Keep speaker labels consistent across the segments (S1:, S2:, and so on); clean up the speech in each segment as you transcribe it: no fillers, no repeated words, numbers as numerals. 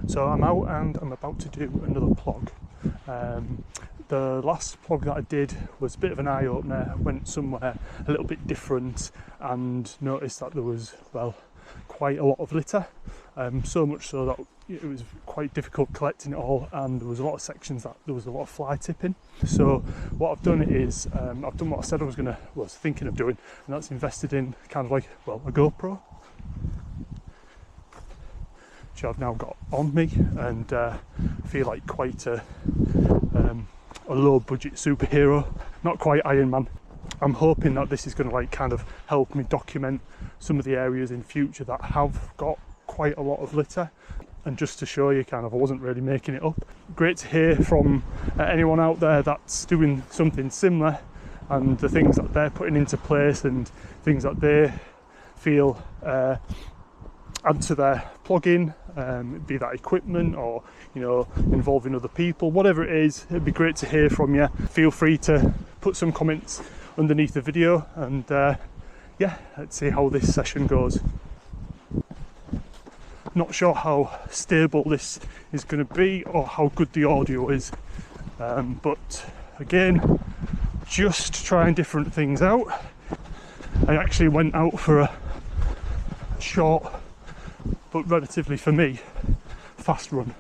S1: So I'm out and I'm about to do another plog. The last plog that I did was a bit of an eye-opener. Went somewhere a little bit different and noticed that there was, well, quite a lot of litter. So much so that it was quite difficult collecting it all, and there was a lot of sections that there was a lot of fly tipping. So what I've done is I've done what I said I was thinking of doing, and that's invested in kind of like, well, a GoPro, which I've now got on me, and feel like quite a low budget superhero, not quite Iron Man. I'm hoping that this is going to like kind of help me document some of the areas in future that have got quite a lot of litter, and just to show you kind of I wasn't really making it up. Great to hear from anyone out there that's doing something similar, and the things that they're putting into place and things that they feel add to their plogging, be that equipment or, you know, involving other people, whatever it is. It'd be great to hear from you. Feel free to put some comments underneath the video, and yeah, let's see how this session goes. Not sure how stable this is going to be or how good the audio is, but again, just trying different things out. I actually went out for a short but relatively, for me, fast run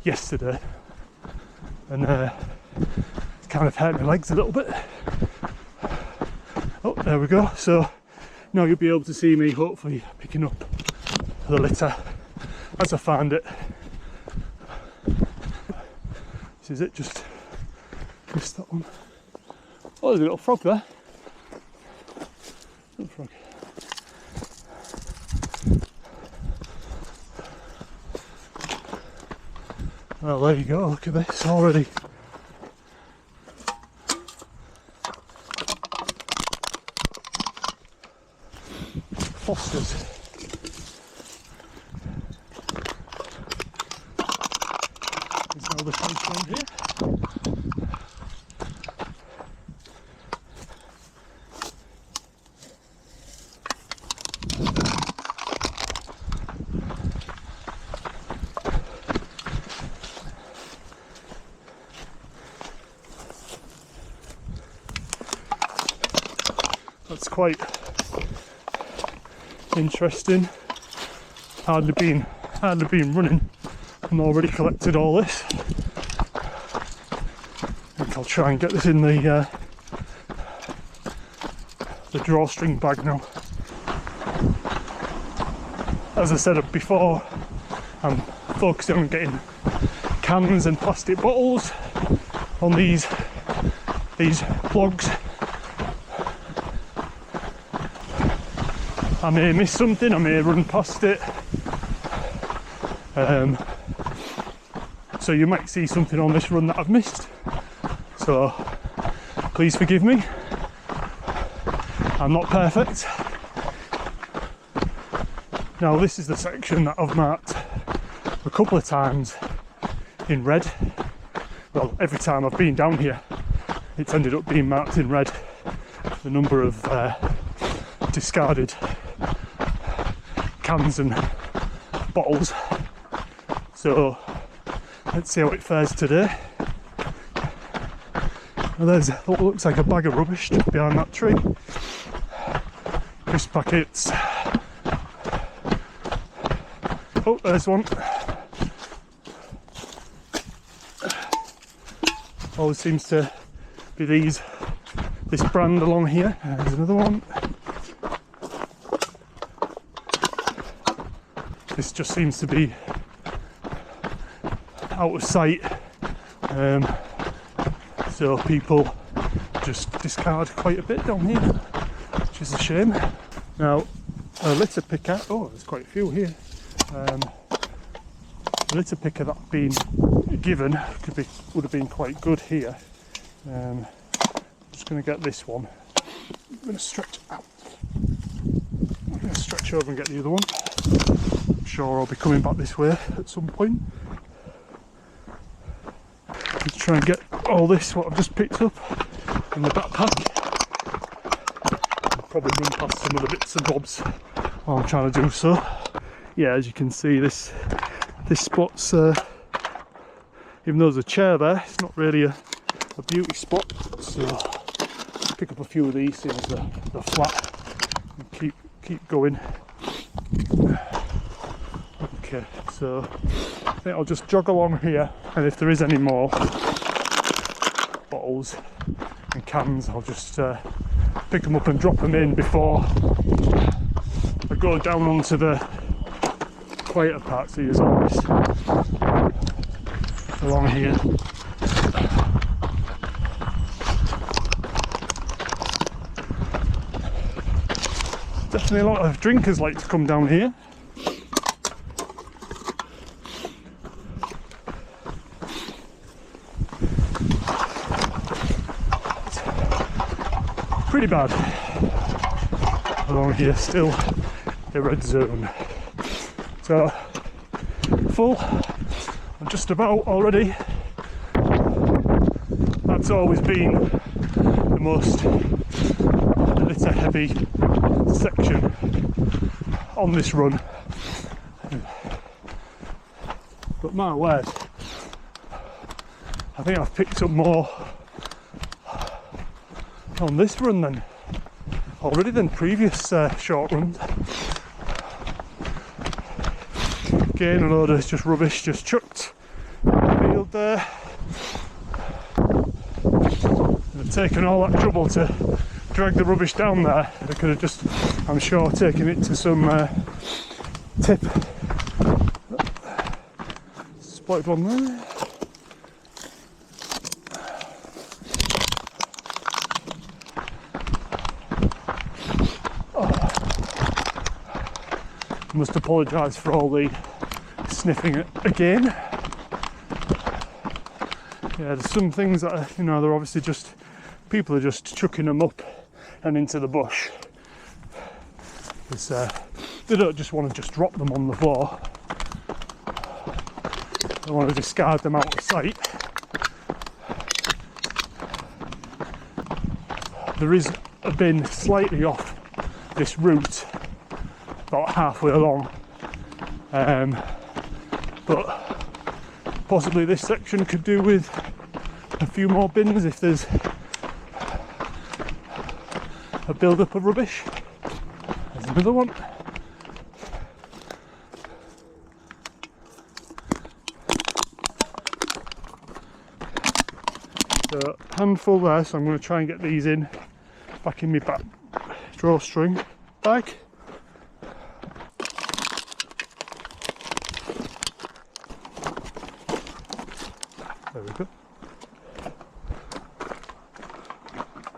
S1: yesterday, and it kind of hurt my legs a little bit. Oh, there we go. So now you'll be able to see me hopefully picking up the litter as I find it. This is it, just missed that one. Oh, there's a little frog there. Little frog. Well, there you go, look at this already. Fosters. There's another fish around here. That's quite interesting. Hardly been running and already collected all this. I think I'll try and get this in the drawstring bag now. As I said before, I'm focusing on getting cans and plastic bottles on these plogs. I may miss something, I may run past it, so you might see something on this run that I've missed, so please forgive me. I'm not perfect. Now this is the section that I've marked a couple of times in red. Well, every time I've been down here it's ended up being marked in red, the number of discarded cans and bottles. So let's see how it fares today. Well, there's what looks like a bag of rubbish just behind that tree. Crisp packets. Oh, there's one. Always seems to be this brand along here. There's another one. This just seems to be out of sight, so people just discard quite a bit down here, which is a shame. Now, a litter picker, oh, there's quite a few here. The litter picker that I've been given would have been quite good here. I'm just going to get this one. I'm going to stretch out. I'm going to stretch over and get the other one. I'm sure I'll be coming back this way at some point. Let's try and get all this, what I've just picked up, in the backpack. I'll probably run past some of the bits and bobs while I'm trying to do so. Yeah, as you can see, this this spot's, even though there's a chair there, it's not really a beauty spot. So pick up a few of these, see as they're flat, and keep going. Okay, so I think I'll just jog along here, and if there is any more bottles and cans, I'll just pick them up and drop them in before I go down onto the quieter parts of the office along here. Definitely a lot of drinkers like to come down here. Pretty bad along here, still a red zone. So full, I'm just about already. That's always been the most litter heavy section on this run, but my word, I think I've picked up more on this run than previous short runs. Again, a load of just rubbish just chucked in the field there. They've taken all that trouble to drag the rubbish down there. They could have just, I'm sure, taken it to some tip. Spotted one there. Must apologise for all the sniffing again. Yeah, there's some things that are, they're obviously just, people are just chucking them up and into the bush. Because they don't just want to just drop them on the floor. They want to discard them out of sight. There is a bin slightly off this route, about halfway along, but possibly this section could do with a few more bins if there's a build-up of rubbish. There's another one. So handful there, so I'm going to try and get these in back in my back drawstring bag. There we go.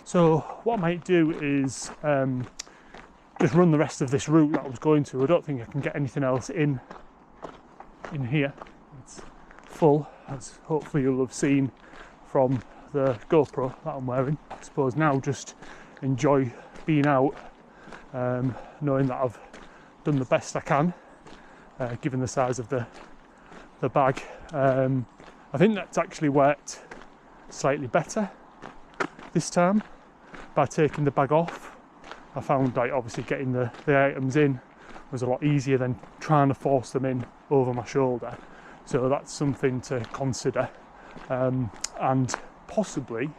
S1: So what I might do is just run the rest of this route that I was going to. I don't think I can get anything else in here. It's full, as hopefully you'll have seen from the GoPro that I'm wearing. I suppose now just enjoy being out, knowing that I've done the best I can, given the size of the bag. I think that's actually worked slightly better this time by taking the bag off. I found like obviously getting the items in was a lot easier than trying to force them in over my shoulder. So that's something to consider. And possibly,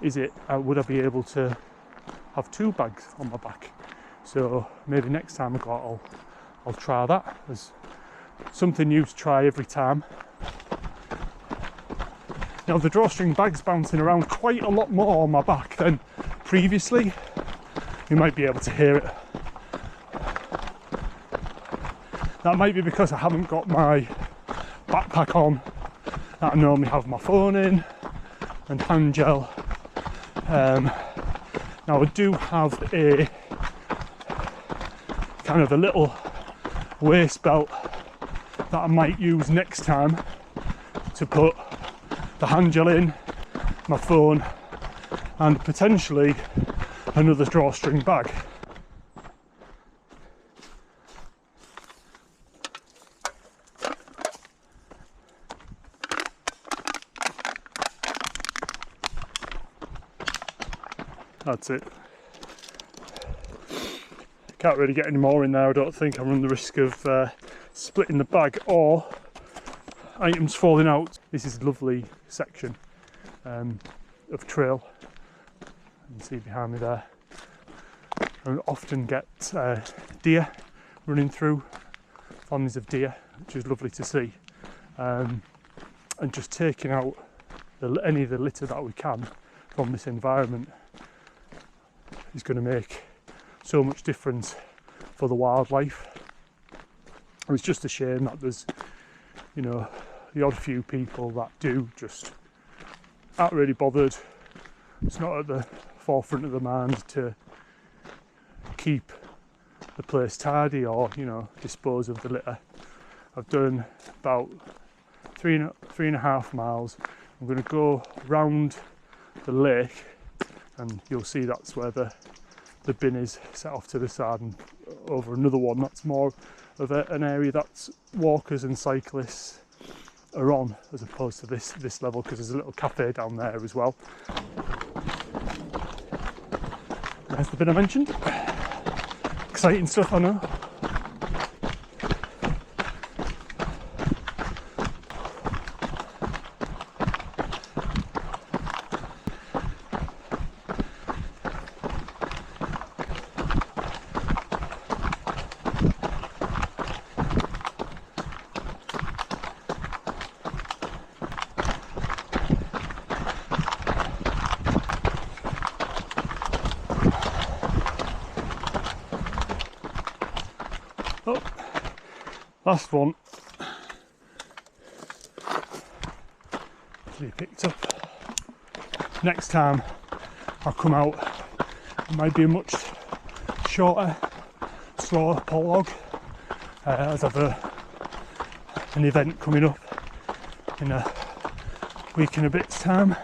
S1: would I be able to have two bags on my back? So maybe next time I go out, I'll try that. There's something new to try every time. Now the drawstring bag's bouncing around quite a lot more on my back than previously. You might be able to hear it. That might be because I haven't got my backpack on that I normally have my phone in and hand gel. Now I do have a kind of a little waist belt that I might use next time to put the hand gel in, my phone, and potentially another drawstring bag. That's it. Can't really get any more in there, I don't think. I run the risk of splitting the bag or items falling out. This is a lovely section of trail. You can see behind me there. I often get deer running through, families of deer, which is lovely to see. And just taking out any of the litter that we can from this environment is going to make so much difference for the wildlife. It's just a shame that there's, you know, the odd few people that do just aren't really bothered. It's not at the forefront of the mind to keep the place tidy or, you know, dispose of the litter. I've done about three and a half miles. I'm going to go round the lake and you'll see that's where the bin is, set off to the side, and over another one that's more of an area that walkers and cyclists are on, as opposed to this level, because there's a little cafe down there as well. There's the bin I mentioned. Exciting stuff, I know. Oh, last one to be picked up. Next time I'll come out, it might be a much shorter, slower prologue, as I've an event coming up in a week and a bit's time.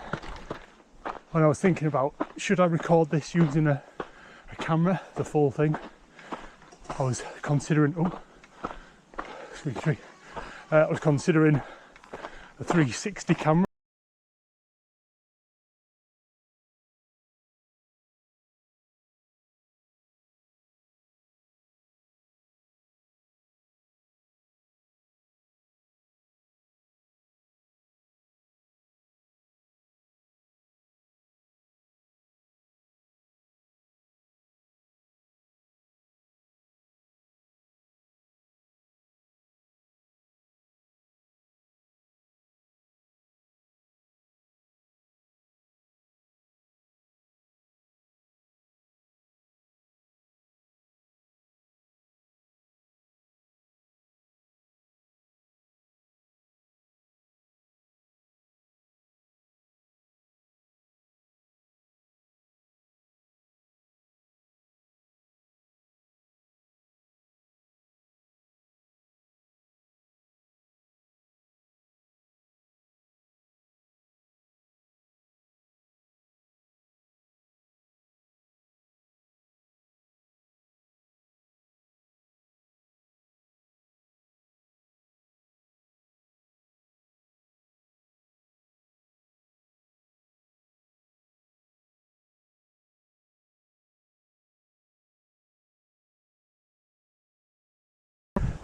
S1: When I was thinking about, should I record this using a camera, the full thing, I was considering, I was considering a 360 camera.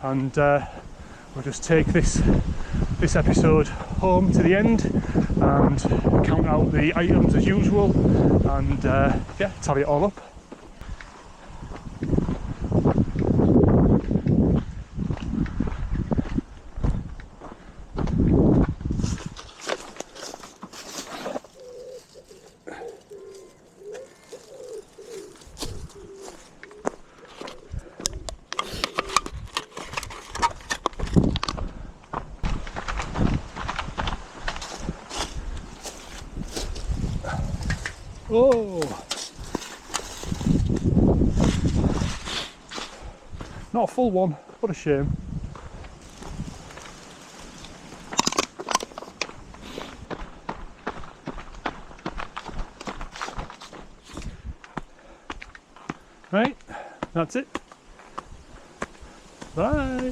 S1: And we'll just take this episode home to the end and count out the items as usual, and yeah, tally it all up. Oh, not a full one, what a shame. Right, that's it. Bye.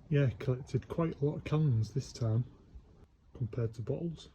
S1: Yeah, collected quite a lot of cans this time compared to bottles.